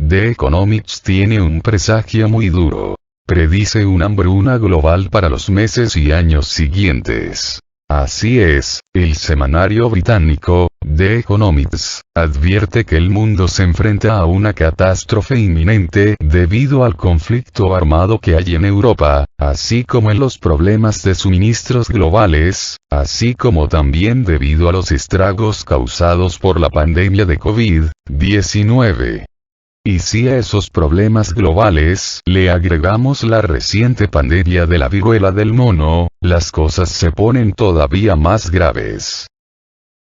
The Economics tiene un presagio muy duro. Predice una hambruna global para los meses y años siguientes. Así es, el semanario británico, The Economics, advierte que el mundo se enfrenta a una catástrofe inminente debido al conflicto armado que hay en Europa, así como en los problemas de suministros globales, así como también debido a los estragos causados por la pandemia de COVID-19. Y si a esos problemas globales le agregamos la reciente pandemia de la viruela del mono, las cosas se ponen todavía más graves.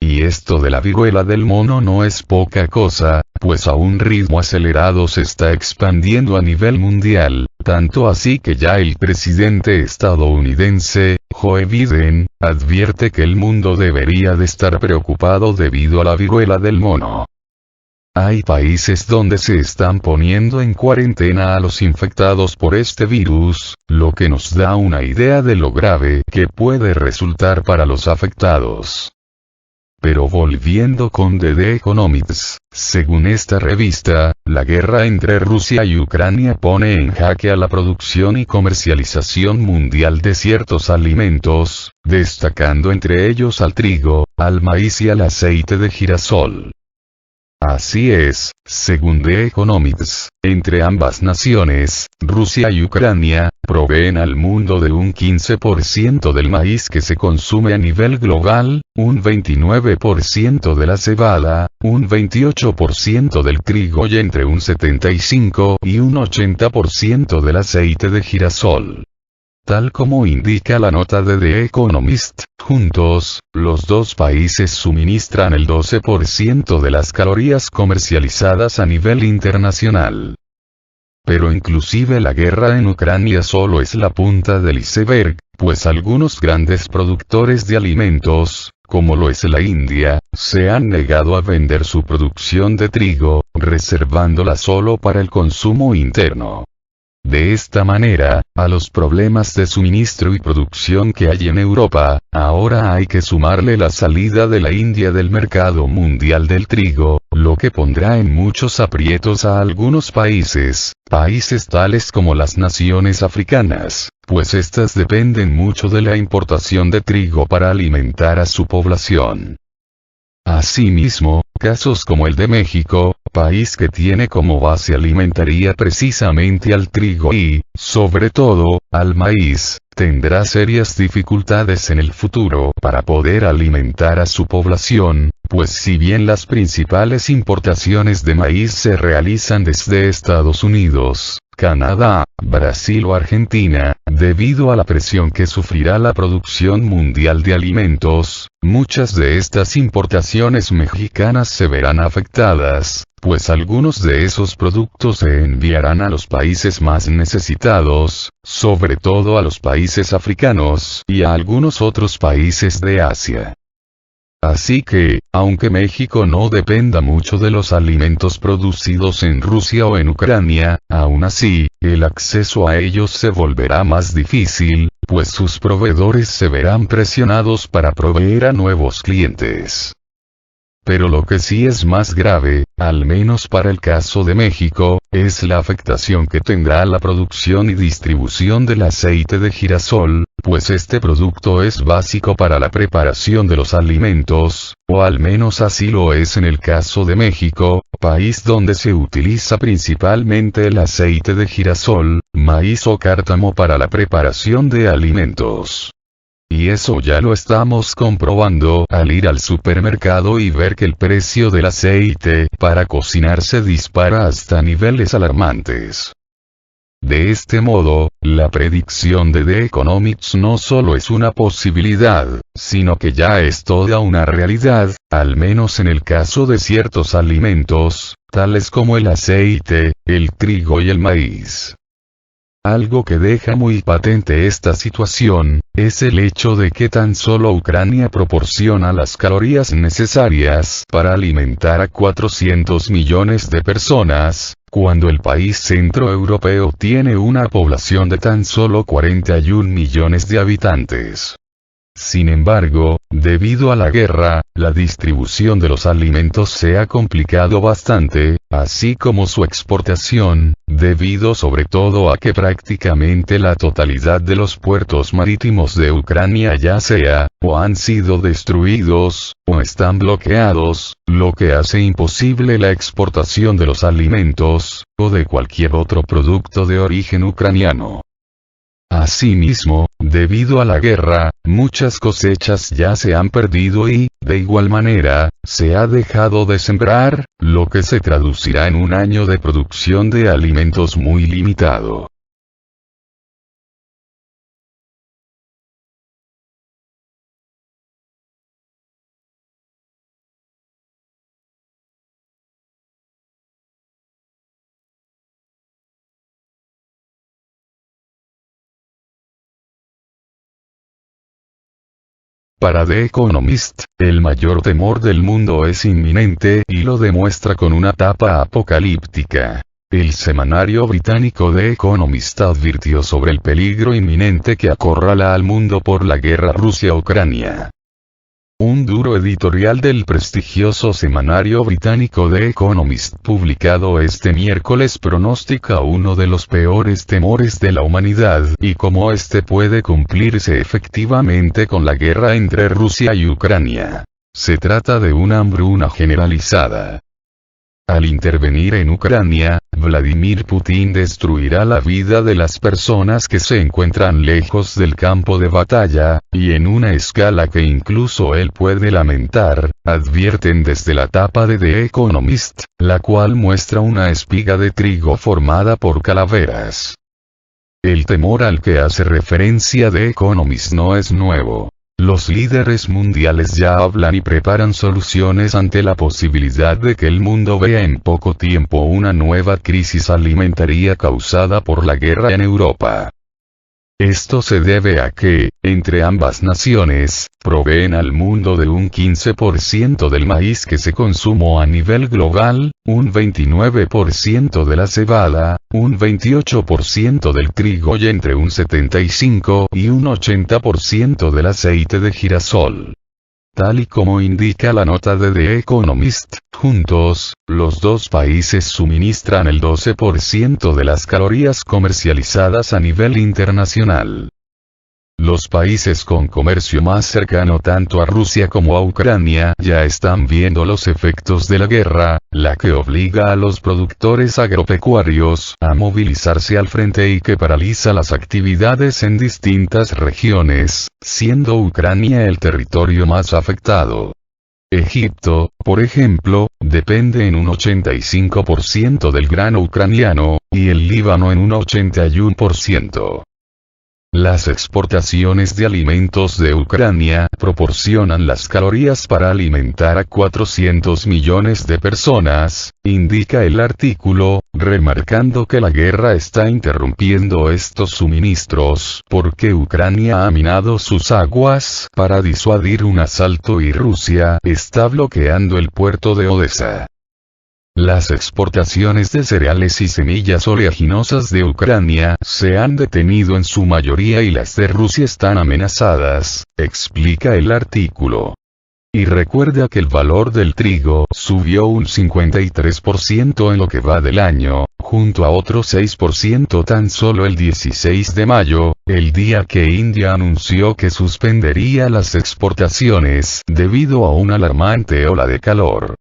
Y esto de la viruela del mono no es poca cosa, pues a un ritmo acelerado se está expandiendo a nivel mundial, tanto así que ya el presidente estadounidense, Joe Biden, advierte que el mundo debería de estar preocupado debido a la viruela del mono. Hay países donde se están poniendo en cuarentena a los infectados por este virus, lo que nos da una idea de lo grave que puede resultar para los afectados. Pero volviendo con The Economics, según esta revista, la guerra entre Rusia y Ucrania pone en jaque a la producción y comercialización mundial de ciertos alimentos, destacando entre ellos al trigo, al maíz y al aceite de girasol. Así es, según The Economics, entre ambas naciones, Rusia y Ucrania, proveen al mundo de un 15% del maíz que se consume a nivel global, un 29% de la cebada, un 28% del trigo y entre un 75 y un 80% del aceite de girasol. Tal como indica la nota de The Economist, juntos, los dos países suministran el 12% de las calorías comercializadas a nivel internacional. Pero inclusive la guerra en Ucrania solo es la punta del iceberg, pues algunos grandes productores de alimentos, como lo es la India, se han negado a vender su producción de trigo, reservándola solo para el consumo interno. De esta manera, a los problemas de suministro y producción que hay en Europa, ahora hay que sumarle la salida de la India del mercado mundial del trigo, lo que pondrá en muchos aprietos a algunos países tales como las naciones africanas, pues estas dependen mucho de la importación de trigo para alimentar a su población. Asimismo, casos como el de México, país que tiene como base alimentaria precisamente al trigo y, sobre todo, al maíz, tendrá serias dificultades en el futuro para poder alimentar a su población, pues si bien las principales importaciones de maíz se realizan desde Estados Unidos, Canadá, Brasil o Argentina, debido a la presión que sufrirá la producción mundial de alimentos, muchas de estas importaciones mexicanas se verán afectadas, pues algunos de esos productos se enviarán a los países más necesitados, sobre todo a los países africanos y a algunos otros países de Asia. Así que, aunque México no dependa mucho de los alimentos producidos en Rusia o en Ucrania, aún así, el acceso a ellos se volverá más difícil, pues sus proveedores se verán presionados para proveer a nuevos clientes. Pero lo que sí es más grave, al menos para el caso de México, es la afectación que tendrá la producción y distribución del aceite de girasol, pues este producto es básico para la preparación de los alimentos, o al menos así lo es en el caso de México, país donde se utiliza principalmente el aceite de girasol, maíz o cártamo para la preparación de alimentos. Y eso ya lo estamos comprobando al ir al supermercado y ver que el precio del aceite para cocinar se dispara hasta niveles alarmantes. De este modo, la predicción de The Economics no solo es una posibilidad, sino que ya es toda una realidad, al menos en el caso de ciertos alimentos, tales como el aceite, el trigo y el maíz. Algo que deja muy patente esta situación, es el hecho de que tan solo Ucrania proporciona las calorías necesarias para alimentar a 400 millones de personas, cuando el país centroeuropeo tiene una población de tan solo 41 millones de habitantes. Sin embargo, debido a la guerra, la distribución de los alimentos se ha complicado bastante, así como su exportación, debido sobre todo a que prácticamente la totalidad de los puertos marítimos de Ucrania ya sea, o han sido destruidos, o están bloqueados, lo que hace imposible la exportación de los alimentos, o de cualquier otro producto de origen ucraniano. Asimismo, debido a la guerra, muchas cosechas ya se han perdido y, de igual manera, se ha dejado de sembrar, lo que se traducirá en un año de producción de alimentos muy limitado. Para The Economist, el mayor temor del mundo es inminente y lo demuestra con una tapa apocalíptica. El semanario británico The Economist advirtió sobre el peligro inminente que acorrala al mundo por la guerra Rusia-Ucrania. Un duro editorial del prestigioso semanario británico The Economist publicado este miércoles pronostica uno de los peores temores de la humanidad y cómo este puede cumplirse efectivamente con la guerra entre Rusia y Ucrania. Se trata de una hambruna generalizada. Al intervenir en Ucrania, Vladimir Putin destruirá la vida de las personas que se encuentran lejos del campo de batalla, y en una escala que incluso él puede lamentar, advierten desde la tapa de The Economist, la cual muestra una espiga de trigo formada por calaveras. El temor al que hace referencia The Economist no es nuevo. Los líderes mundiales ya hablan y preparan soluciones ante la posibilidad de que el mundo vea en poco tiempo una nueva crisis alimentaria causada por la guerra en Europa. Esto se debe a que, entre ambas naciones, proveen al mundo de un 15% del maíz que se consume a nivel global, un 29% de la cebada, un 28% del trigo y entre un 75 y un 80% del aceite de girasol. Tal y como indica la nota de The Economist, juntos, los dos países suministran el 12% de las calorías comercializadas a nivel internacional. Los países con comercio más cercano tanto a Rusia como a Ucrania ya están viendo los efectos de la guerra, la que obliga a los productores agropecuarios a movilizarse al frente y que paraliza las actividades en distintas regiones, siendo Ucrania el territorio más afectado. Egipto, por ejemplo, depende en un 85% del grano ucraniano, y el Líbano en un 81%. Las exportaciones de alimentos de Ucrania proporcionan las calorías para alimentar a 400 millones de personas, indica el artículo, remarcando que la guerra está interrumpiendo estos suministros porque Ucrania ha minado sus aguas para disuadir un asalto y Rusia está bloqueando el puerto de Odesa. Las exportaciones de cereales y semillas oleaginosas de Ucrania se han detenido en su mayoría y las de Rusia están amenazadas, explica el artículo. Y recuerda que el valor del trigo subió un 53% en lo que va del año, junto a otro 6% tan solo el 16 de mayo, el día que India anunció que suspendería las exportaciones debido a una alarmante ola de calor.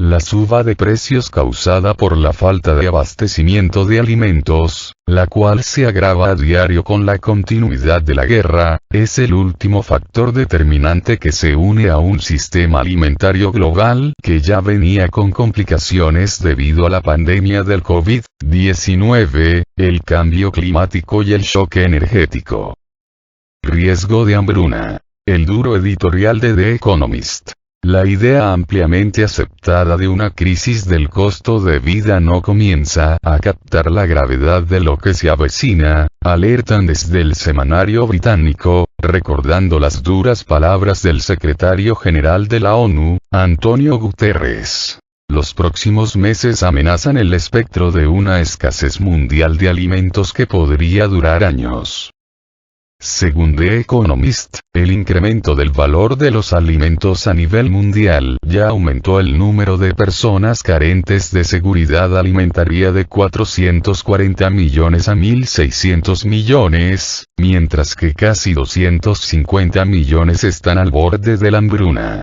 La suba de precios causada por la falta de abastecimiento de alimentos, la cual se agrava a diario con la continuidad de la guerra, es el último factor determinante que se une a un sistema alimentario global que ya venía con complicaciones debido a la pandemia del COVID-19, el cambio climático y el shock energético. Riesgo de hambruna. El duro editorial de The Economist. La idea ampliamente aceptada de una crisis del costo de vida no comienza a captar la gravedad de lo que se avecina, alertan desde el semanario británico, recordando las duras palabras del secretario general de la ONU, Antonio Guterres. Los próximos meses amenazan el espectro de una escasez mundial de alimentos que podría durar años. Según The Economist, el incremento del valor de los alimentos a nivel mundial ya aumentó el número de personas carentes de seguridad alimentaria de 440 millones a 1.600 millones, mientras que casi 250 millones están al borde de la hambruna.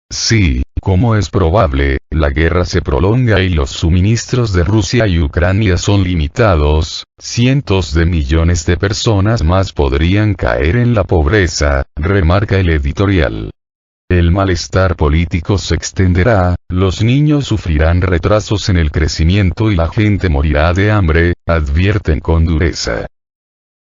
Sí, como es probable, la guerra se prolonga y los suministros de Rusia y Ucrania son limitados, cientos de millones de personas más podrían caer en la pobreza, remarca el editorial. El malestar político se extenderá, los niños sufrirán retrasos en el crecimiento y la gente morirá de hambre, advierten con dureza.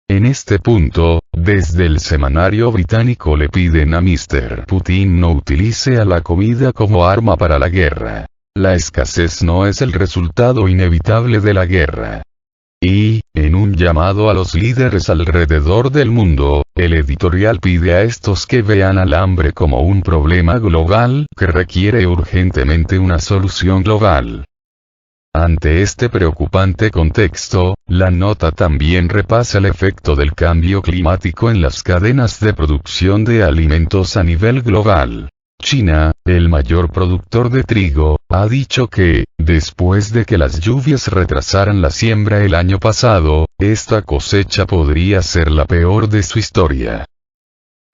En este punto, desde el semanario británico le piden a Mr. Putin no utilice a la comida como arma para la guerra. La escasez no es el resultado inevitable de la guerra. Y, en un llamado a los líderes alrededor del mundo, el editorial pide a estos que vean al hambre como un problema global que requiere urgentemente una solución global. Ante este preocupante contexto, la nota también repasa el efecto del cambio climático en las cadenas de producción de alimentos a nivel global. China, el mayor productor de trigo, ha dicho que, después de que las lluvias retrasaran la siembra el año pasado, esta cosecha podría ser la peor de su historia.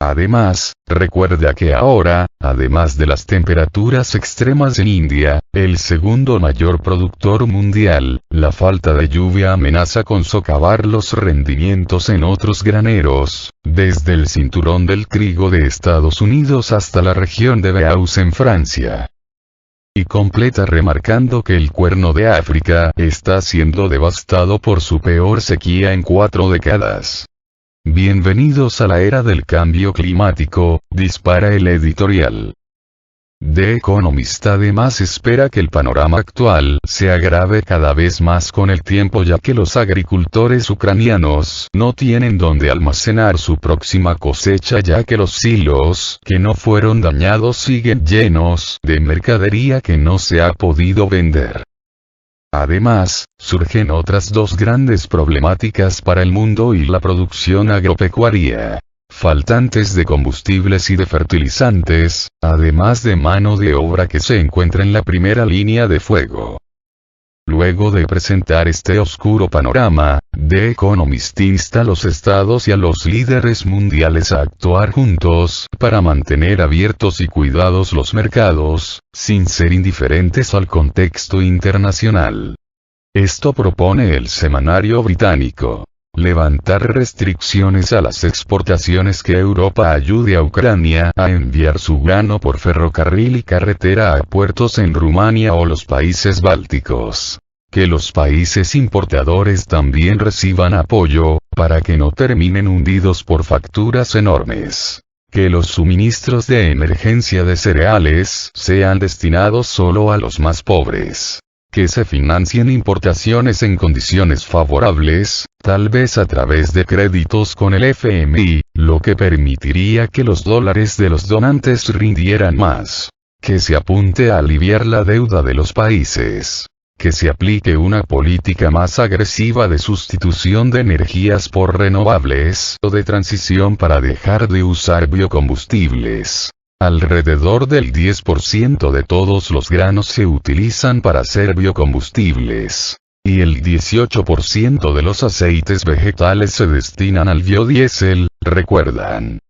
Además, recuerda que ahora, además de las temperaturas extremas en India, el segundo mayor productor mundial, la falta de lluvia amenaza con socavar los rendimientos en otros graneros, desde el cinturón del trigo de Estados Unidos hasta la región de Beauce en Francia. Y completa remarcando que el Cuerno de África está siendo devastado por su peor sequía en 4 décadas. Bienvenidos a la era del cambio climático, dispara el editorial. The Economist además espera que el panorama actual se agrave cada vez más con el tiempo, ya que los agricultores ucranianos no tienen donde almacenar su próxima cosecha, ya que los silos que no fueron dañados siguen llenos de mercadería que no se ha podido vender. Además, surgen otras dos grandes problemáticas para el mundo y la producción agropecuaria. Faltantes de combustibles y de fertilizantes, además de mano de obra que se encuentra en la primera línea de fuego. Luego de presentar este oscuro panorama, The Economist insta a los estados y a los líderes mundiales a actuar juntos para mantener abiertos y cuidados los mercados, sin ser indiferentes al contexto internacional. Esto propone el semanario británico. Levantar restricciones a las exportaciones, que Europa ayude a Ucrania a enviar su grano por ferrocarril y carretera a puertos en Rumania o los países bálticos. Que los países importadores también reciban apoyo, para que no terminen hundidos por facturas enormes. Que los suministros de emergencia de cereales sean destinados solo a los más pobres. Que se financien importaciones en condiciones favorables, tal vez a través de créditos con el FMI, lo que permitiría que los dólares de los donantes rindieran más. Que se apunte a aliviar la deuda de los países. Que se aplique una política más agresiva de sustitución de energías por renovables o de transición para dejar de usar biocombustibles. Alrededor del 10% de todos los granos se utilizan para hacer biocombustibles. Y el 18% de los aceites vegetales se destinan al biodiesel, recuerdan.